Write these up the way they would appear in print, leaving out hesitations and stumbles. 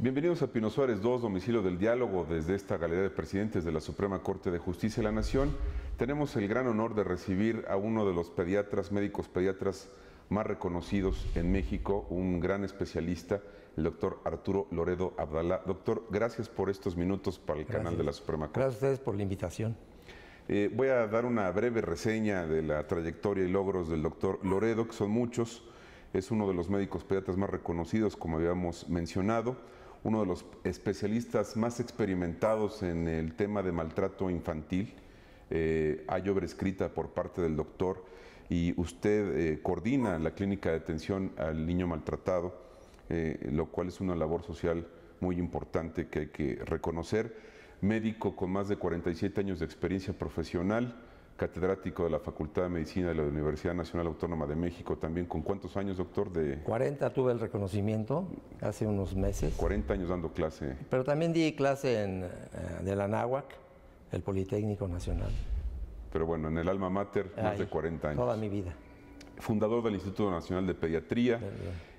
Bienvenidos a Pino Suárez 2, domicilio del diálogo, desde esta galería de presidentes de la Suprema Corte de Justicia de la Nación. Tenemos el gran honor de recibir a uno de los médicos pediatras más reconocidos en México, un gran especialista, el doctor Arturo Loredo Abdalá. Doctor, gracias por estos minutos para el canal de la Suprema Corte. Gracias a ustedes por la invitación. Voy a dar una breve reseña de la trayectoria y logros del doctor Loredo, que son muchos. Es uno de los médicos pediatras más reconocidos, como habíamos mencionado, uno de los especialistas más experimentados en el tema de maltrato infantil. Hay obra escrita por parte del doctor y usted coordina la clínica de atención al niño maltratado, lo cual es una labor social muy importante que hay que reconocer. Médico con más de 47 años de experiencia profesional, catedrático de la Facultad de Medicina de la Universidad Nacional Autónoma de México, también. ¿Con cuántos años, doctor? 40 tuve el reconocimiento hace unos meses. 40 años dando clase. Pero también di clase de la Anáhuac, el Politécnico Nacional. Pero bueno, en el alma mater, más de 40 años. Toda mi vida. Fundador del Instituto Nacional de Pediatría,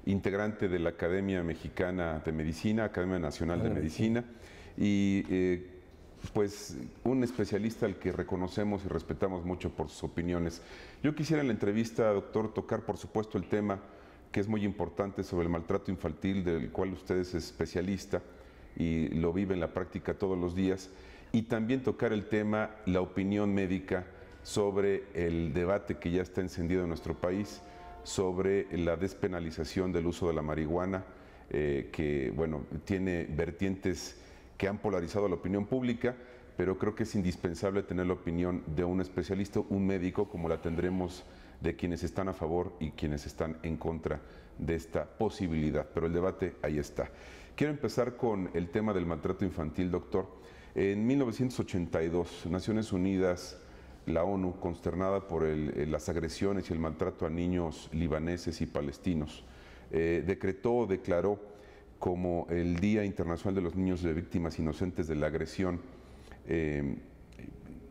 integrante de la Academia Mexicana de Medicina, Academia Nacional de Medicina, y pues un especialista al que reconocemos y respetamos mucho por sus opiniones. Yo quisiera en la entrevista, doctor, tocar por supuesto el tema que es muy importante sobre el maltrato infantil, del cual usted es especialista y lo vive en la práctica todos los días, y también tocar el tema, la opinión médica sobre el debate que ya está encendido en nuestro país sobre la despenalización del uso de la marihuana, que bueno, tiene vertientes que han polarizado la opinión pública, pero creo que es indispensable tener la opinión de un especialista, un médico, como la tendremos de quienes están a favor y quienes están en contra de esta posibilidad. Pero el debate ahí está. Quiero empezar con el tema del maltrato infantil, doctor. En 1982, Naciones Unidas, la ONU, consternada por las agresiones y el maltrato a niños libaneses y palestinos, declaró como el Día Internacional de los Niños de Víctimas Inocentes de la Agresión,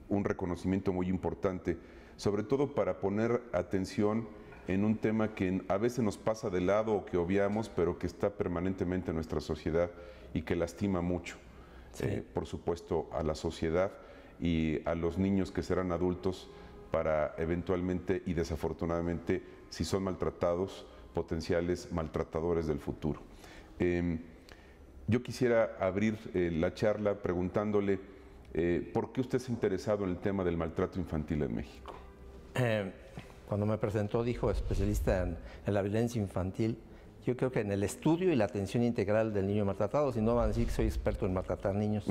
un reconocimiento muy importante, sobre todo para poner atención en un tema que a veces nos pasa de lado o que obviamos, pero que está permanentemente en nuestra sociedad y que lastima mucho, por supuesto, a la sociedad y a los niños que serán adultos para eventualmente y desafortunadamente, si son maltratados, potenciales maltratadores del futuro. Yo quisiera abrir la charla preguntándole ¿por qué usted se ha interesado en el tema del maltrato infantil en México? Cuando me presentó, dijo especialista en la violencia infantil. Yo creo que en el estudio y la atención integral del niño maltratado, si no van a decir que soy experto en maltratar niños.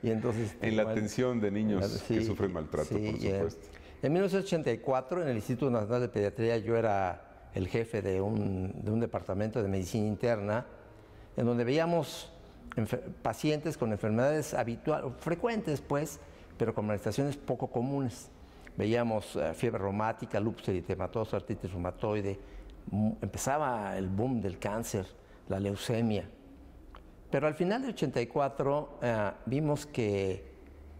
Y entonces, en la atención de niños que sufren maltrato, por supuesto. En 1984, en el Instituto Nacional de Pediatría, yo era el jefe de un departamento de medicina interna, en donde veíamos pacientes con enfermedades frecuentes, pues, pero con manifestaciones poco comunes. Veíamos fiebre reumática, lupus eritematoso, artritis reumatoide. Empezaba el boom del cáncer, la leucemia. Pero al final de 84 vimos que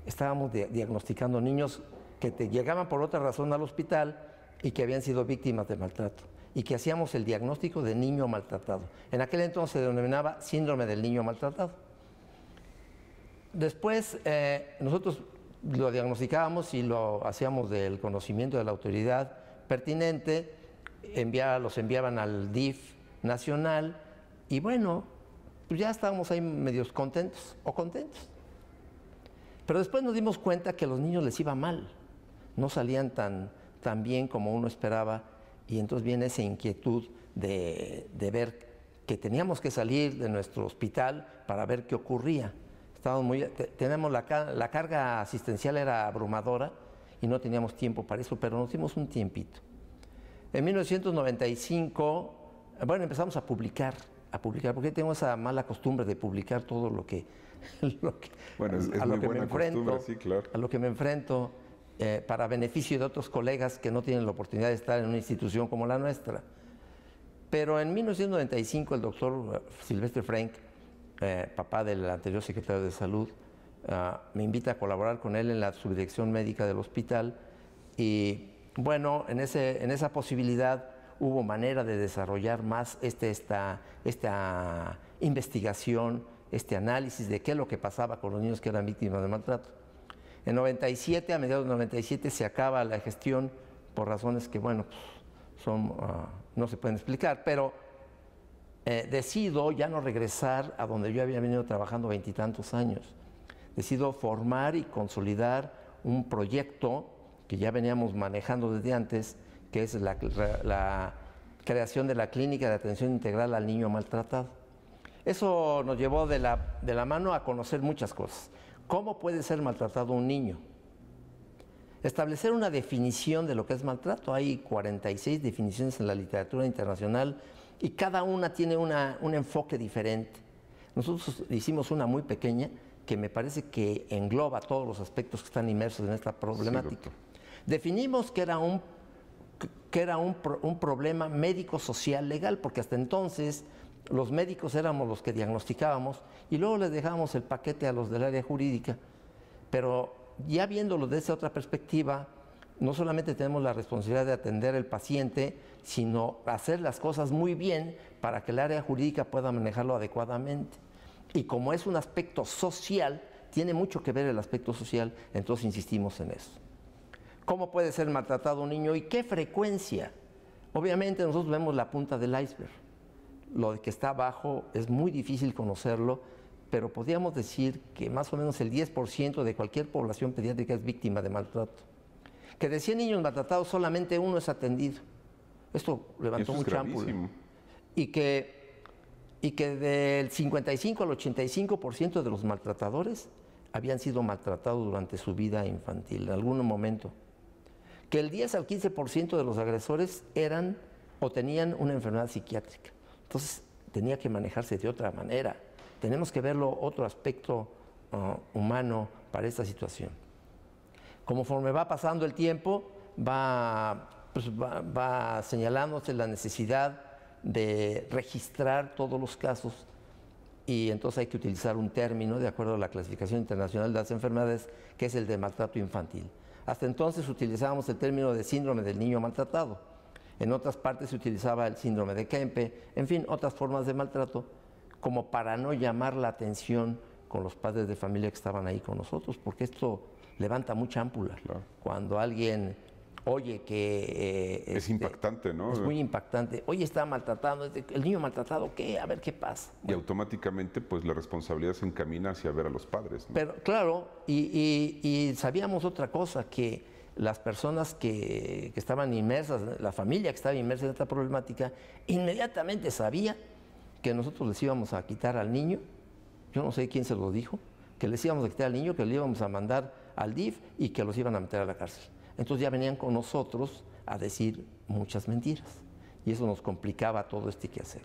estábamos diagnosticando niños que llegaban por otra razón al hospital y que habían sido víctimas de maltrato, y que hacíamos el diagnóstico de niño maltratado. En aquel entonces se denominaba síndrome del niño maltratado. Después nosotros lo diagnosticábamos y lo hacíamos del conocimiento de la autoridad pertinente, los enviaban al DIF nacional y bueno, pues ya estábamos ahí medios contentos o contentos. Pero después nos dimos cuenta que a los niños les iba mal, no salían tan bien como uno esperaba, y entonces viene esa inquietud de ver que teníamos que salir de nuestro hospital para ver qué ocurría. Tenemos la carga asistencial era abrumadora y no teníamos tiempo para eso, pero nos dimos un tiempito. En 1995, bueno, empezamos a publicar, porque tengo esa mala costumbre de publicar todo lo que bueno, es muy buena costumbre, sí, claro. A lo que me enfrento, para beneficio de otros colegas que no tienen la oportunidad de estar en una institución como la nuestra. Pero en 1995 el doctor Silvestre Frank, papá del anterior secretario de Salud, me invita a colaborar con él en la subdirección médica del hospital, y bueno, en esa posibilidad hubo manera de desarrollar más esta investigación, análisis de qué es lo que pasaba con los niños que eran víctimas de maltrato. En 97, a mediados de 97, se acaba la gestión por razones que, bueno, no se pueden explicar, pero decido ya no regresar a donde yo había venido trabajando 20 y tantos años. Decido formar y consolidar un proyecto que ya veníamos manejando desde antes, que es la creación de la Clínica de Atención Integral al Niño Maltratado. Eso nos llevó de la mano a conocer muchas cosas. ¿Cómo puede ser maltratado un niño? Establecer una definición de lo que es maltrato. Hay 46 definiciones en la literatura internacional y cada una tiene un enfoque diferente. Nosotros hicimos una muy pequeña que me parece que engloba todos los aspectos que están inmersos en esta problemática. Sí, definimos que era un problema médico-social legal, porque hasta entonces los médicos éramos los que diagnosticábamos y luego les dejábamos el paquete a los del área jurídica. Pero ya viéndolo desde otra perspectiva, no solamente tenemos la responsabilidad de atender al paciente, sino hacer las cosas muy bien para que el área jurídica pueda manejarlo adecuadamente. Y como es un aspecto social, tiene mucho que ver el aspecto social, entonces insistimos en eso. ¿Cómo puede ser maltratado un niño y qué frecuencia? Obviamente nosotros vemos la punta del iceberg. Lo que está abajo es muy difícil conocerlo, pero podríamos decir que más o menos el 10% de cualquier población pediátrica es víctima de maltrato. Que de 100 niños maltratados solamente uno es atendido. Esto levantó mucha ámpula. Y que del 55 al 85% de los maltratadores habían sido maltratados durante su vida infantil, en algún momento. Que el 10 al 15% de los agresores eran o tenían una enfermedad psiquiátrica. Entonces tenía que manejarse de otra manera. Tenemos que verlo otro aspecto humano para esta situación. Conforme va pasando el tiempo, va señalándose la necesidad de registrar todos los casos y entonces hay que utilizar un término de acuerdo a la clasificación internacional de las enfermedades, que es el de maltrato infantil. Hasta entonces utilizábamos el término de síndrome del niño maltratado. En otras partes se utilizaba el síndrome de Kempe, en fin, otras formas de maltrato, como para no llamar la atención con los padres de familia que estaban ahí con nosotros, porque esto levanta mucha ámpula. Claro. Cuando alguien oye que... es impactante, ¿no? Es muy impactante. Oye, está maltratado, el niño maltratado, ¿qué? A ver qué pasa. Y automáticamente, pues la responsabilidad se encamina hacia ver a los padres, ¿no? Pero claro, y sabíamos otra cosa, que las personas que estaban inmersas, la familia que estaba inmersa en esta problemática, inmediatamente sabía que nosotros les íbamos a quitar al niño. Yo no sé quién se lo dijo, que les íbamos a quitar al niño, que le íbamos a mandar al DIF y que los iban a meter a la cárcel. Entonces ya venían con nosotros a decir muchas mentiras y eso nos complicaba todo este quehacer.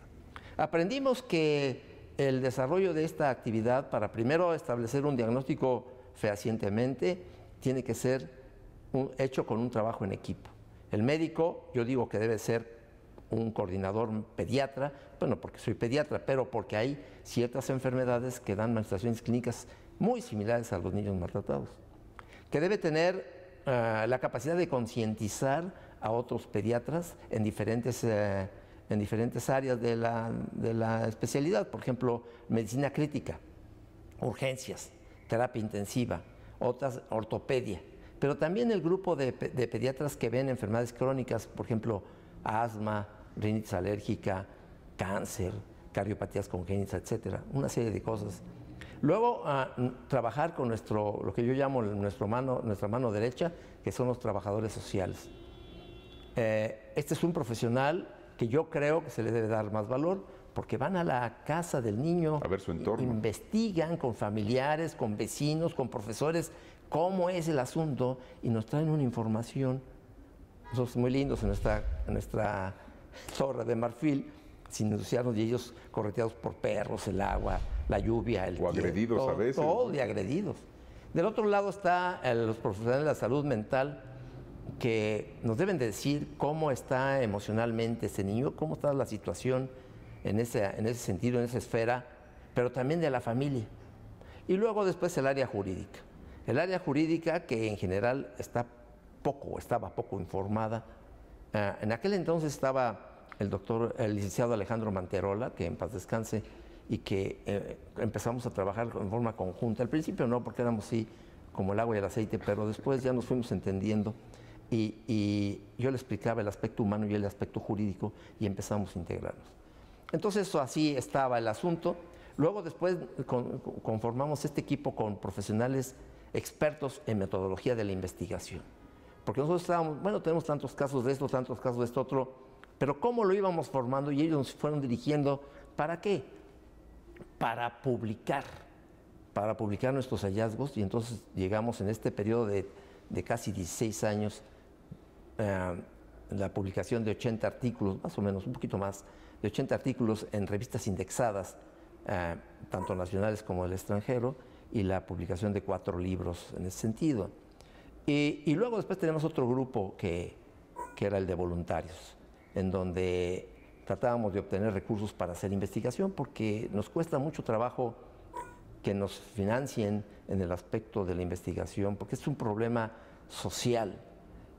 Aprendimos que el desarrollo de esta actividad, para primero establecer un diagnóstico fehacientemente, tiene que ser hecho con un trabajo en equipo. El médico, yo digo que debe ser un coordinador pediatra, bueno, porque soy pediatra, pero porque hay ciertas enfermedades que dan manifestaciones clínicas muy similares a los niños maltratados. Que debe tener la capacidad de concientizar a otros pediatras en diferentes áreas de la especialidad, por ejemplo, medicina crítica, urgencias, terapia intensiva, otras ortopedia, pero también el grupo de pediatras que ven enfermedades crónicas, por ejemplo, asma, rinitis alérgica, cáncer, cardiopatías congénitas, etcétera, una serie de cosas. Luego, trabajar con lo que yo llamo nuestra mano derecha, que son los trabajadores sociales. Este es un profesional que yo creo que se le debe dar más valor, porque van a la casa del niño, a ver su entorno, investigan con familiares, con vecinos, con profesores, cómo es el asunto y nos traen una información. Nosotros muy lindos en nuestra torre de marfil, sin ensuciarnos, y ellos correteados por perros, el agua, la lluvia, el tiempo, agredidos a veces. Todo de agredidos. Del otro lado está los profesionales de la salud mental, que nos deben de decir cómo está emocionalmente ese niño, cómo está la situación en ese sentido, en esa esfera, pero también de la familia. Y luego después el área jurídica. El área jurídica, que en general estaba poco informada. En aquel entonces estaba el licenciado Alejandro Manterola, que en paz descanse, y que empezamos a trabajar en forma conjunta. Al principio no, porque éramos así como el agua y el aceite, pero después ya nos fuimos entendiendo y yo le explicaba el aspecto humano y el aspecto jurídico y empezamos a integrarnos. Entonces así estaba el asunto. Luego después conformamos este equipo con profesionales expertos en metodología de la investigación. Porque nosotros estábamos, bueno, tenemos tantos casos de esto, tantos casos de esto otro, pero ¿cómo lo íbamos formando? Y ellos nos fueron dirigiendo, ¿para qué? Para publicar nuestros hallazgos, y entonces llegamos en este periodo de casi 16 años, la publicación de 80 artículos, más o menos, un poquito más, de 80 artículos en revistas indexadas, tanto nacionales como del extranjero, y la publicación de 4 libros en ese sentido. Y luego después tenemos otro grupo que era el de voluntarios, en donde tratábamos de obtener recursos para hacer investigación, porque nos cuesta mucho trabajo que nos financien en el aspecto de la investigación, porque es un problema social.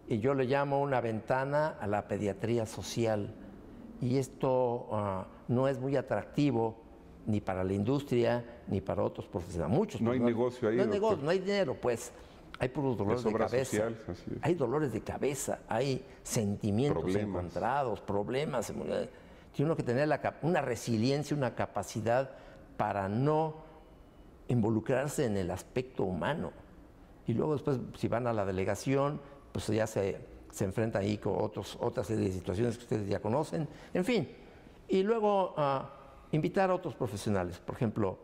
Y yo le llamo una ventana a la pediatría social. Y esto no es muy atractivo ni para la industria, ni para otros profesionales. Muchos. No hay negocio ahí. No hay negocio, no hay dinero, pues. Hay puros dolores de cabeza. Social, hay dolores de cabeza, hay sentimientos encontrados, problemas. Tiene uno que tener una resiliencia, una capacidad para no involucrarse en el aspecto humano. Y luego después, si van a la delegación, pues ya se enfrenta ahí con otra serie de situaciones que ustedes ya conocen. En fin, y luego invitar a otros profesionales, por ejemplo,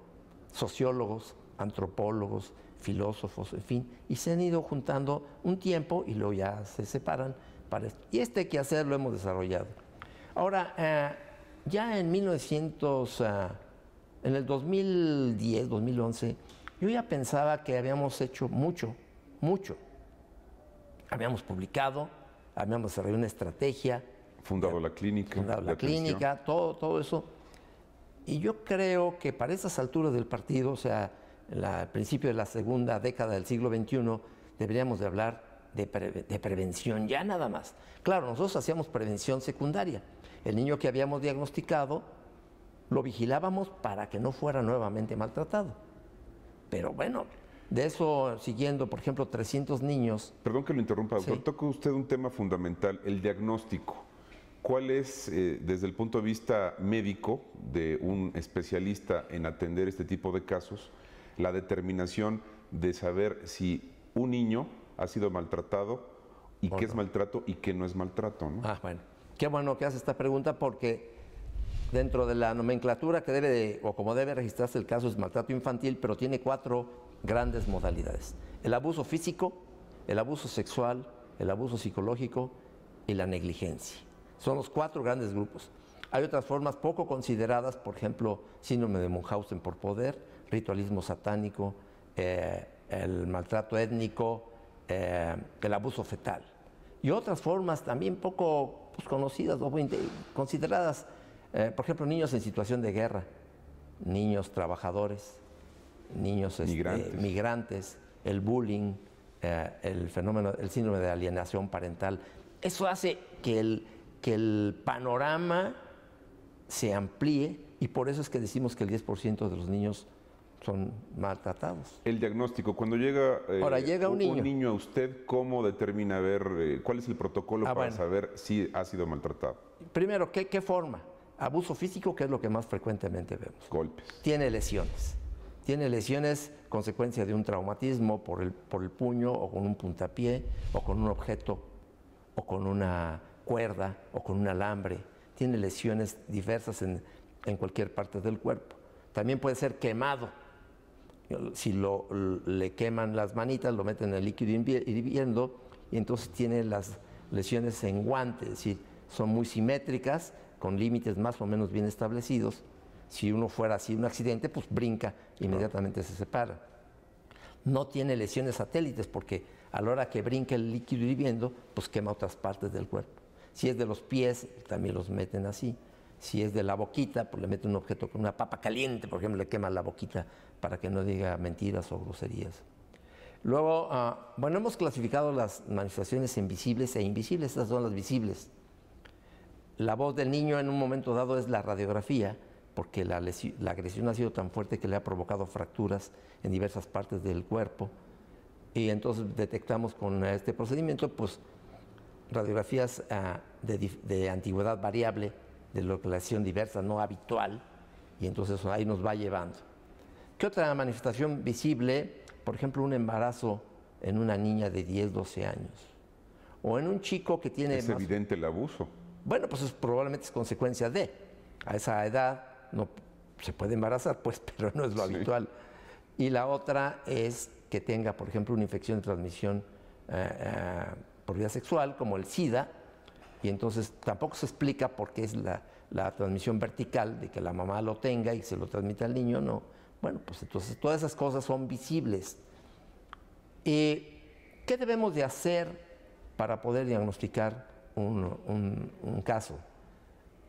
sociólogos, antropólogos, filósofos, en fin, y se han ido juntando un tiempo y luego ya se separan para esto. Y este quehacer lo hemos desarrollado. Ahora, ya en en el 2010, 2011, yo ya pensaba que habíamos hecho mucho. Habíamos publicado, habíamos desarrollado una estrategia. Fundado la clínica. Fundado la clínica, todo eso. Y yo creo que para esas alturas del partido, o sea, al principio de la segunda década del siglo XXI, deberíamos de hablar de prevención, ya nada más. Claro, nosotros hacíamos prevención secundaria. El niño que habíamos diagnosticado, lo vigilábamos para que no fuera nuevamente maltratado. Pero bueno, de eso, siguiendo, por ejemplo, 300 niños... Perdón que lo interrumpa, doctor. Sí. Toca usted un tema fundamental, el diagnóstico. ¿Cuál es, desde el punto de vista médico, de un especialista en atender este tipo de casos, la determinación de saber si un niño ha sido maltratado y qué es maltrato y qué no es maltrato, ¿no? Bueno. Qué bueno que hace esta pregunta, porque dentro de la nomenclatura que debe o como debe registrarse el caso es maltrato infantil, pero tiene 4 grandes modalidades: el abuso físico, el abuso sexual, el abuso psicológico y la negligencia. Son los 4 grandes grupos. Hay otras formas poco consideradas, por ejemplo, síndrome de Munchausen por poder, ritualismo satánico, el maltrato étnico, el abuso fetal. Y otras formas también poco conocidas o consideradas, por ejemplo, niños en situación de guerra, niños trabajadores, niños migrantes, el bullying, el síndrome de alienación parental. Eso hace que el panorama se amplíe, y por eso es que decimos que el 10% de los niños son maltratados. El diagnóstico, cuando llega, llega un niño a usted, ¿cómo determina cuál es el protocolo para saber si ha sido maltratado? Primero, ¿qué forma? Abuso físico, que es lo que más frecuentemente vemos. Golpes. Tiene lesiones. Tiene lesiones consecuencia de un traumatismo por el puño, o con un puntapié, o con un objeto, o con una cuerda, o con un alambre. Tiene lesiones diversas en cualquier parte del cuerpo. También puede ser quemado. Si le queman las manitas, lo meten en el líquido hirviendo, y entonces tiene las lesiones en guante, es decir, son muy simétricas, con límites más o menos bien establecidos. Si uno fuera así, un accidente, pues brinca, inmediatamente se separa. No tiene lesiones satélites, porque a la hora que brinca el líquido hirviendo, pues quema otras partes del cuerpo. Si es de los pies, también los meten así. Si es de la boquita, pues le meten un objeto con una papa caliente, por ejemplo, le queman la boquita para que no diga mentiras o groserías. Luego, hemos clasificado las manifestaciones en visibles e invisibles. Estas son las visibles. La voz del niño en un momento dado es la radiografía, porque la agresión ha sido tan fuerte que le ha provocado fracturas en diversas partes del cuerpo. Y entonces detectamos con este procedimiento pues, radiografías de antigüedad variable, de localización diversa, no habitual, y entonces ahí nos va llevando. ¿Qué otra manifestación visible? Por ejemplo, un embarazo en una niña de 10, 12 años. O en un chico que tiene... Es evidente el abuso. Bueno, pues probablemente es consecuencia de... A esa edad no se puede embarazar, pues, pero no es lo habitual. Y la otra es que tenga, por ejemplo, una infección de transmisión por vía sexual, como el SIDA, y entonces tampoco se explica por qué es la transmisión vertical, de que la mamá lo tenga y se lo transmite al niño, no. Bueno, pues entonces todas esas cosas son visibles. ¿Qué debemos de hacer para poder diagnosticar un caso?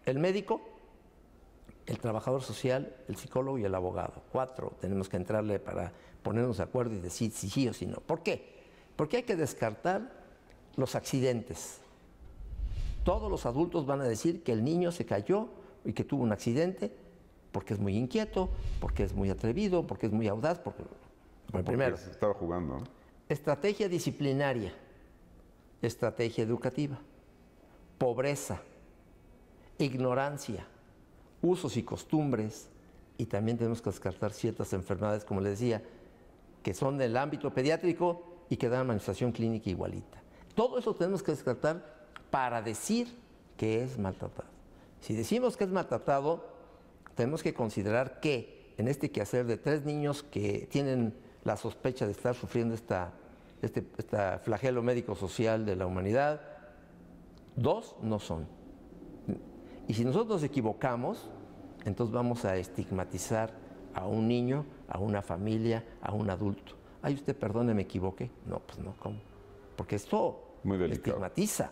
El médico, el trabajador social, el psicólogo y el abogado. 4 tenemos que entrarle para ponernos de acuerdo y decir si sí o si no. ¿Por qué? Porque hay que descartar los accidentes. Todos los adultos van a decir que el niño se cayó y que tuvo un accidente porque es muy inquieto, porque es muy atrevido, porque es muy audaz, porque primero, estaba jugando, ¿no? Estrategia disciplinaria, estrategia educativa, pobreza, ignorancia, usos y costumbres, y también tenemos que descartar ciertas enfermedades, como les decía, que son del ámbito pediátrico y que dan manifestación clínica igualita. Todo eso tenemos que descartar para decir que es maltratado. Si decimos que es maltratado, tenemos que considerar que en este quehacer de 3 niños que tienen la sospecha de estar sufriendo este flagelo médico-social de la humanidad, 2 no son. Y si nosotros nos equivocamos, entonces vamos a estigmatizar a un niño, a una familia, a un adulto. Ay, usted perdone, me equivoqué. No, pues no, ¿cómo? Porque esto estigmatiza.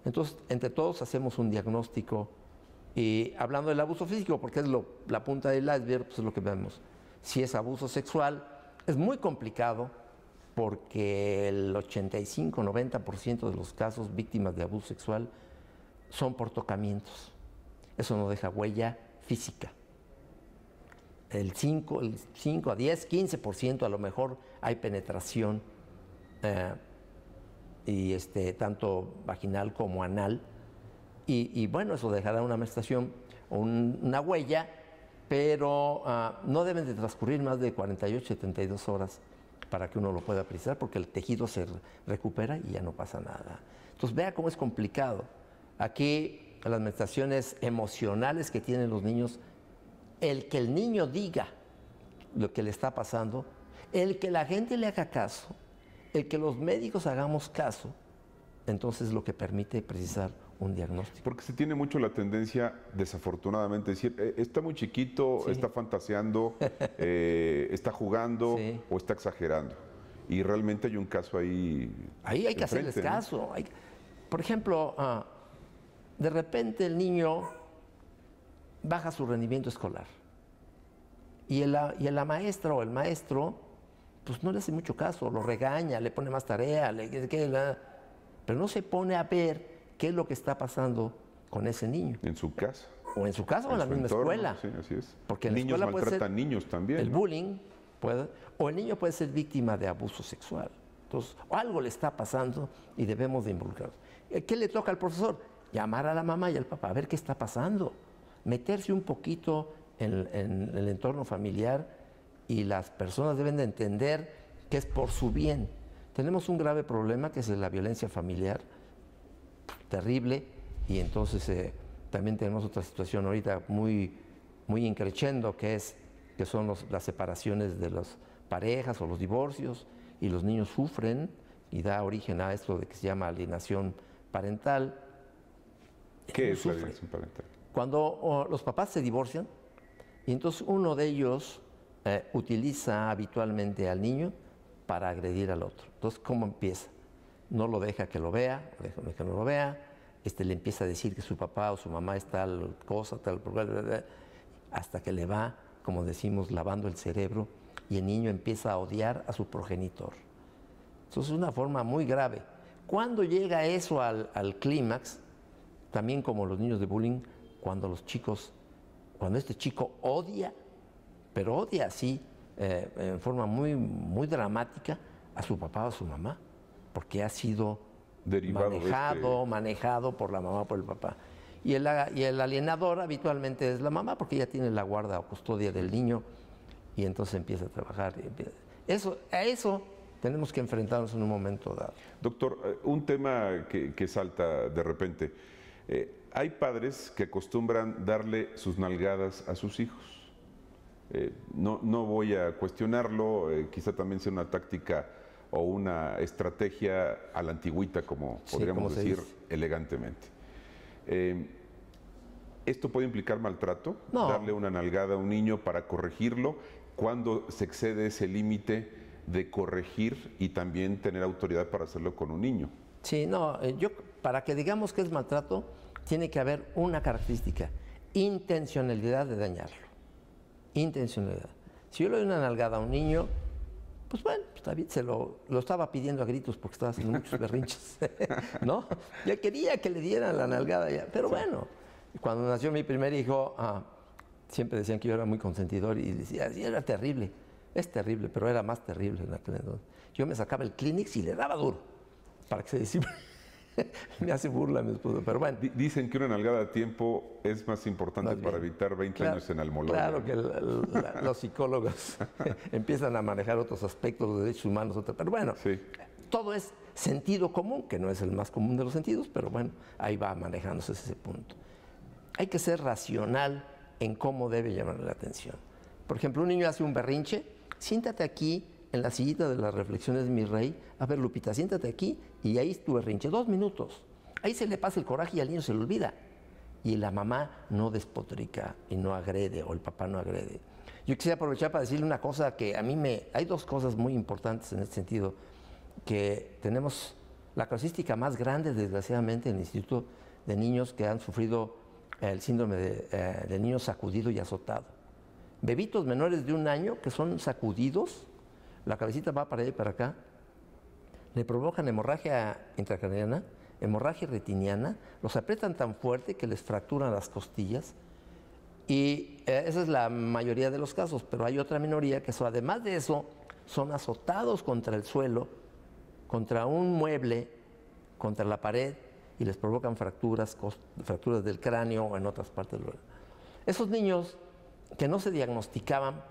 Entonces, entre todos hacemos un diagnóstico. Y hablando del abuso físico, porque es la punta del iceberg, pues es lo que vemos. Si es abuso sexual, es muy complicado porque el 85-90% de los casos víctimas de abuso sexual son por tocamientos. Eso no deja huella física. El 5 a 10, 15% a lo mejor hay penetración, tanto vaginal como anal. Y bueno, eso dejará una manifestación o una huella, pero no deben de transcurrir más de 48, 72 horas para que uno lo pueda precisar, porque el tejido se recupera y ya no pasa nada. Entonces vea cómo es complicado. Aquí las manifestaciones emocionales que tienen los niños, el que el niño diga lo que le está pasando, el que la gente le haga caso, el que los médicos hagamos caso, entonces es lo que permite precisar un diagnóstico. Porque se tiene mucho la tendencia, desafortunadamente, decir, está muy chiquito, sí, está fantaseando, está jugando, sí, o está exagerando. Y realmente hay un caso ahí. Ahí hay que hacerles caso. Por ejemplo, de repente el niño baja su rendimiento escolar. Y la maestra o el maestro, pues no le hace mucho caso, lo regaña, le pone más tarea, pero no se pone a ver qué es lo que está pasando con ese niño. En su casa. O en su casa o en la misma escuela. Sí, así es. Porque en niños la escuela maltratan niños también. El bullying, o el niño puede ser víctima de abuso sexual. Entonces, algo le está pasando y debemos de involucrarnos. ¿Qué le toca al profesor? Llamar a la mamá y al papá a ver qué está pasando. Meterse un poquito en el entorno familiar, y las personas deben de entender que es por su bien. Tenemos un grave problema que es la violencia familiar, terrible, y entonces también tenemos otra situación ahorita muy increciendo, que son las separaciones de las parejas o los divorcios, y los niños sufren y da origen a esto de que se llama alienación parental. ¿Qué es la alienación parental? Cuando los papás se divorcian y entonces uno de ellos utiliza habitualmente al niño para agredir al otro. Entonces, ¿cómo empieza? No lo deja que lo vea, deja que no lo vea, le empieza a decir que su papá o su mamá es tal cosa, tal, hasta que le va, como decimos, lavando el cerebro, y el niño empieza a odiar a su progenitor. Eso es una forma muy grave. Cuando llega eso al clímax, también como los niños de bullying, cuando los chicos cuando este chico odia, pero odia así, en forma muy, muy dramática, a su papá o a su mamá, porque ha sido manejado por la mamá o por el papá. Y el alienador habitualmente es la mamá, porque ella tiene la guarda o custodia del niño y entonces empieza a trabajar. A eso tenemos que enfrentarnos en un momento dado. Doctor, un tema que salta de repente. Hay padres que acostumbran darle sus nalgadas a sus hijos. No voy a cuestionarlo, quizá también sea una táctica o una estrategia a la antigüita, como podríamos decir elegantemente. ¿Esto puede implicar maltrato? No. Darle una nalgada a un niño para corregirlo, cuando se excede ese límite de corregir y también tener autoridad para hacerlo con un niño. Sí, no, para que digamos que es maltrato, tiene que haber una característica: intencionalidad de dañarlo. Intencionalidad. Si yo le doy una nalgada a un niño, pues bueno, está bien, lo estaba pidiendo a gritos porque estaba haciendo muchos berrinches, ¿no? Ya quería que le dieran la nalgada ya, pero bueno, cuando nació mi primer hijo, siempre decían que yo era muy consentidor y decía, sí, era terrible, es terrible, pero era más terrible en aquel entonces. Yo me sacaba el Kleenex y le daba duro para que se disipe. Me hace burla mi esposo, pero bueno. Dicen que una nalgada a tiempo es más importante para evitar 20 años en Almoloya. Claro que los psicólogos empiezan a manejar otros aspectos, los derechos humanos, pero bueno, sí. Todo es sentido común, que no es el más común de los sentidos, pero bueno, ahí va manejándose ese punto. Hay que ser racional en cómo debe llamar la atención. Por ejemplo, un niño hace un berrinche, siéntate aquí en la sillita de las reflexiones, mi rey. A ver, Lupita, siéntate aquí y ahí es tu berrinche, 2 minutos. Ahí se le pasa el coraje y al niño se le olvida. Y la mamá no despotrica y no agrede, o el papá no agrede. Yo quisiera aprovechar para decirle una cosa que a mí hay 2 cosas muy importantes en este sentido, que tenemos la casuística más grande, desgraciadamente, en el Instituto de Niños que han sufrido el síndrome de niño sacudido y azotado. Bebitos menores de 1 año que son sacudidos, la cabecita va para allá y para acá, le provocan hemorragia intracraneana, hemorragia retiniana, los aprietan tan fuerte que les fracturan las costillas, y esa es la mayoría de los casos, pero hay otra minoría que además de eso son azotados contra el suelo, contra un mueble, contra la pared, y les provocan fracturas del cráneo o en otras partes del cuerpo. Esos niños que no se diagnostican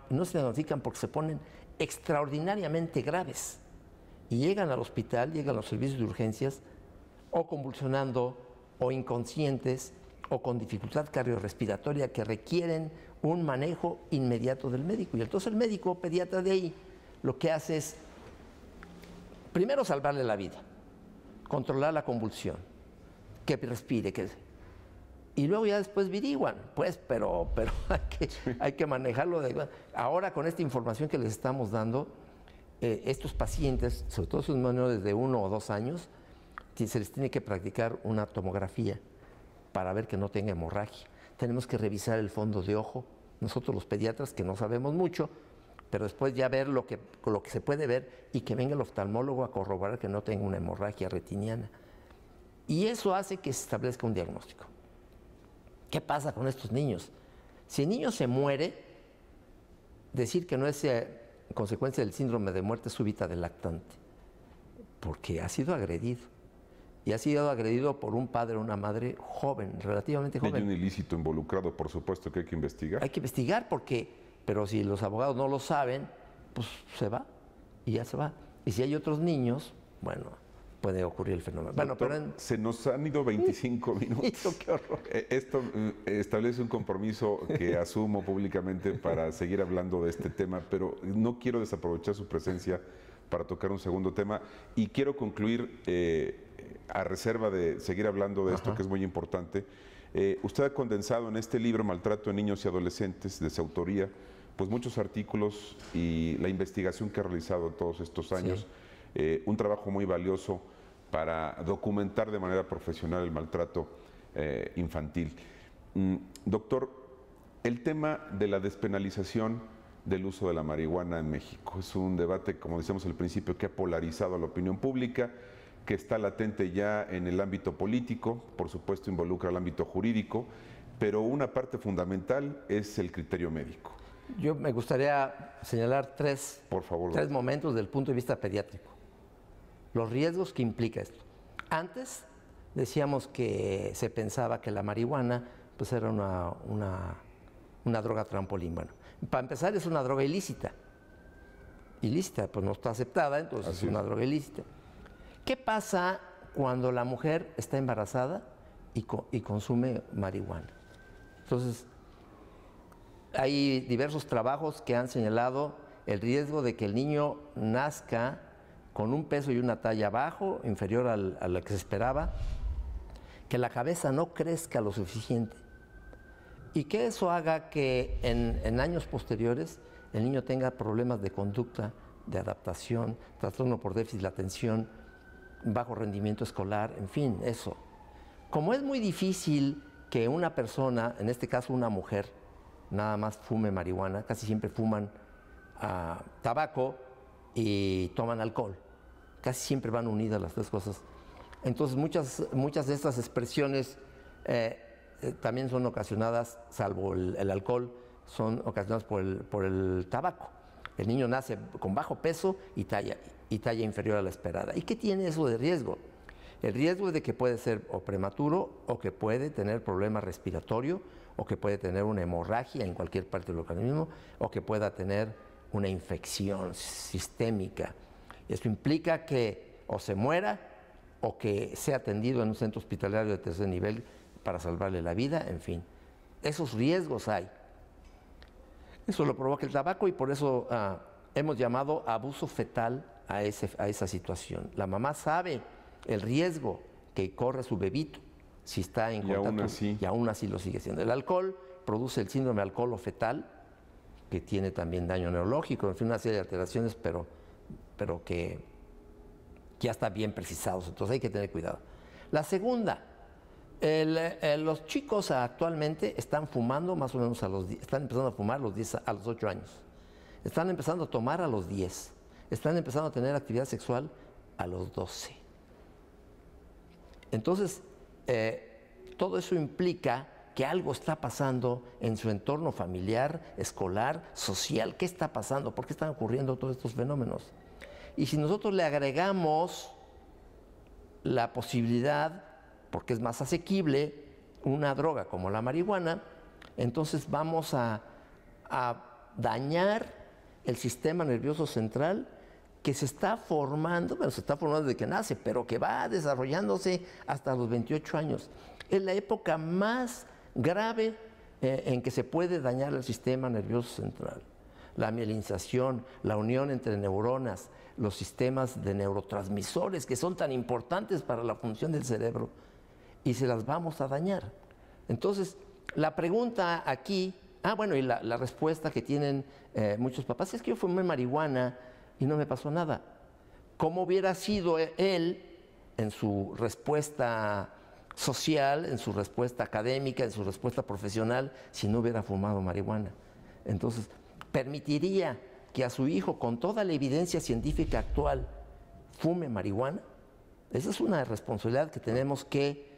porque se ponen extraordinariamente graves y llegan al hospital, llegan a los servicios de urgencias o convulsionando o inconscientes o con dificultad cardiorrespiratoria que requieren un manejo inmediato del médico. Y entonces el médico pediatra de ahí lo que hace es primero salvarle la vida, controlar la convulsión, que respire, y luego ya después averiguan, pues, pero hay que manejarlo. Ahora, con esta información que les estamos dando, estos pacientes, sobre todo sus menores de 1 o 2 años, se les tiene que practicar una tomografía para ver que no tenga hemorragia. Tenemos que revisar el fondo de ojo, nosotros los pediatras, que no sabemos mucho, pero después ya ver lo que se puede ver y que venga el oftalmólogo a corroborar que no tenga una hemorragia retiniana. Y eso hace que se establezca un diagnóstico. ¿Qué pasa con estos niños? Si el niño se muere, decir que no es consecuencia del síndrome de muerte súbita del lactante, porque ha sido agredido. Y ha sido agredido por un padre o una madre joven, relativamente joven. Hay un ilícito involucrado, por supuesto, que hay que investigar. Hay que investigar pero si los abogados no lo saben, pues se va y ya se va. Y si hay otros niños, bueno, puede ocurrir el fenómeno. Doctor, bueno, se nos han ido 25 minutos. ¡Qué horror! Esto establece un compromiso que asumo públicamente para seguir hablando de este tema, pero no quiero desaprovechar su presencia para tocar un segundo tema y quiero concluir a reserva de seguir hablando de esto que es muy importante. Usted ha condensado en este libro, Maltrato en Niños y Adolescentes, de su autoría, pues muchos artículos y la investigación que ha realizado todos estos años. Sí. Un trabajo muy valioso para documentar de manera profesional el maltrato infantil. Doctor, el tema de la despenalización del uso de la marihuana en México es un debate, como decíamos al principio, que ha polarizado a la opinión pública, que está latente ya en el ámbito político, por supuesto involucra el ámbito jurídico, pero una parte fundamental es el criterio médico. Yo me gustaría señalar Por favor, tres momentos desde el punto de vista pediátrico. Los riesgos que implica esto. Antes decíamos que se pensaba que la marihuana pues era una droga trampolín. Bueno, para empezar es una droga ilícita. Ilícita, pues no está aceptada, entonces es una droga ilícita. ¿Qué pasa cuando la mujer está embarazada y consume marihuana? Entonces, hay diversos trabajos que han señalado el riesgo de que el niño nazca con un peso y una talla bajo, inferior a lo que se esperaba, que la cabeza no crezca lo suficiente y que eso haga que en años posteriores el niño tenga problemas de conducta, de adaptación, trastorno por déficit de atención, bajo rendimiento escolar, en fin, eso. Como es muy difícil que una persona, en este caso una mujer, nada más fume marihuana, casi siempre fuman tabaco y toman alcohol. Casi siempre van unidas las tres cosas. Entonces muchas de estas expresiones también son ocasionadas, salvo el alcohol, son ocasionadas por el tabaco. El niño nace con bajo peso y talla inferior a la esperada. ¿Y qué tiene eso de riesgo? El riesgo es de que puede ser o prematuro o que puede tener problema respiratorio o que puede tener una hemorragia en cualquier parte del organismo o que pueda tener una infección sistémica. Esto implica que o se muera o que sea atendido en un centro hospitalario de tercer nivel para salvarle la vida, en fin. Esos riesgos hay. Eso lo provoca el tabaco y por eso hemos llamado abuso fetal a esa situación. La mamá sabe el riesgo que corre su bebito si está en contacto y aún así lo sigue siendo. El alcohol produce el síndrome alcoholo-fetal, que tiene también daño neurológico, en fin, una serie de alteraciones, pero que ya están bien precisados, entonces hay que tener cuidado. La segunda, los chicos actualmente están fumando más o menos están empezando a fumar a los 8 años, están empezando a tomar a los 10, están empezando a tener actividad sexual a los 12. Entonces, todo eso implica que algo está pasando en su entorno familiar, escolar, social. ¿Qué está pasando? ¿Por qué están ocurriendo todos estos fenómenos? Y si nosotros le agregamos la posibilidad, porque es más asequible, una droga como la marihuana, entonces vamos a dañar el sistema nervioso central que se está formando, bueno, se está formando desde que nace, pero que va desarrollándose hasta los 28 años. Es la época más grave en que se puede dañar el sistema nervioso central. La mielinización, la unión entre neuronas, los sistemas de neurotransmisores que son tan importantes para la función del cerebro, y se las vamos a dañar. Entonces, la pregunta aquí, bueno, y la respuesta que tienen muchos papás es que yo fumé marihuana y no me pasó nada. ¿Cómo hubiera sido él en su respuesta social, en su respuesta académica, en su respuesta profesional, si no hubiera fumado marihuana? Entonces, ¿permitiría que a su hijo, con toda la evidencia científica actual, fume marihuana? Esa es una responsabilidad que tenemos que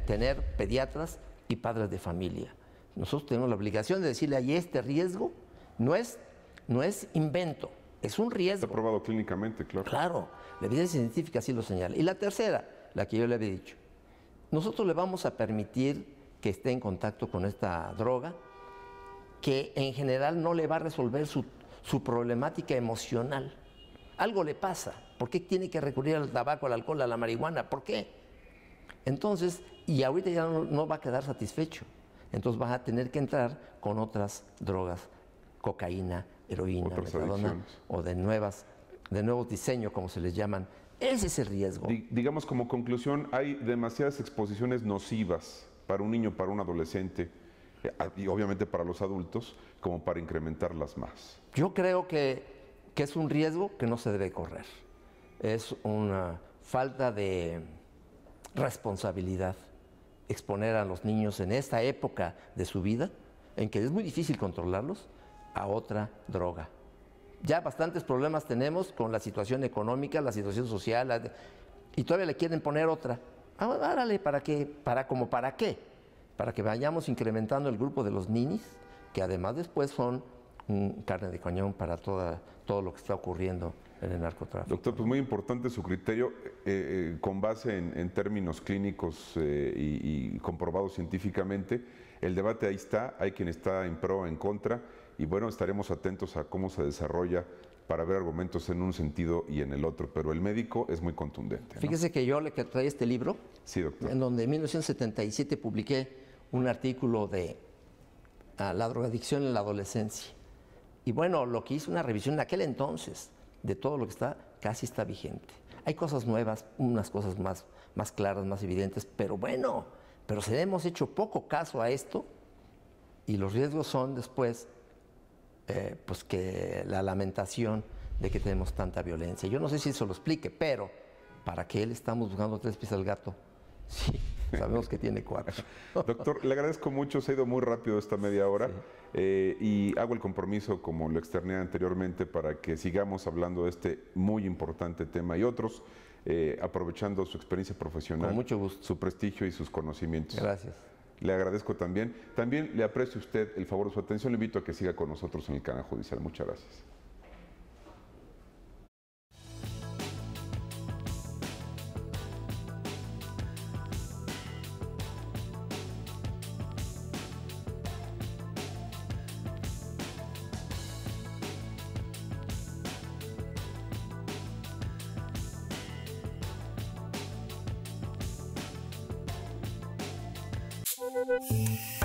tener pediatras y padres de familia. Nosotros tenemos la obligación de decirle ahí este riesgo no es invento, es un riesgo. Está probado clínicamente, claro. Claro, la evidencia científica sí lo señala. Y la tercera, la que yo le había dicho, nosotros le vamos a permitir que esté en contacto con esta droga, que en general no le va a resolver su problemática emocional. Algo le pasa. ¿Por qué tiene que recurrir al tabaco, al alcohol, a la marihuana? ¿Por qué? Entonces, y ahorita ya no va a quedar satisfecho. Entonces va a tener que entrar con otras drogas, cocaína, heroína, metadona, o de nuevos diseños, como se les llaman. Ese es el riesgo. Digamos, como conclusión, hay demasiadas exposiciones nocivas para un niño, para un adolescente, y obviamente para los adultos, como para incrementarlas más. Yo creo que es un riesgo que no se debe correr. Es una falta de responsabilidad exponer a los niños en esta época de su vida, en que es muy difícil controlarlos, a otra droga. Ya bastantes problemas tenemos con la situación económica, la situación social, y todavía le quieren poner otra. Árale, ¿para qué? ¿Para qué? para que vayamos incrementando el grupo de los ninis, que además después son carne de cañón para todo lo que está ocurriendo en el narcotráfico. Doctor, pues muy importante su criterio, con base en términos clínicos y comprobados científicamente. El debate ahí está, hay quien está en pro, en contra, y bueno, estaremos atentos a cómo se desarrolla para ver argumentos en un sentido y en el otro, pero el médico es muy contundente, ¿no? Fíjese que yo le traía este libro, sí, doctor, en donde en 1977 publiqué un artículo de la drogadicción en la adolescencia. Y bueno, lo que hice una revisión en aquel entonces de todo lo que casi está vigente. Hay cosas nuevas, unas cosas más claras, más evidentes, pero bueno, pero se hemos hecho poco caso a esto y los riesgos son después, pues que la lamentación de que tenemos tanta violencia. Yo no sé si eso lo explique, pero ¿para qué le estamos buscando 3 pies al gato? Sí, sabemos que tiene 4. Doctor, le agradezco mucho, se ha ido muy rápido esta media hora, sí. Y hago el compromiso, como lo externé anteriormente, para que sigamos hablando de este muy importante tema y otros, aprovechando su experiencia profesional, con mucho gusto, su prestigio y sus conocimientos. Gracias. Le agradezco también. También le aprecio a usted el favor de su atención. Le invito a que siga con nosotros en el canal judicial. Muchas gracias. Sí.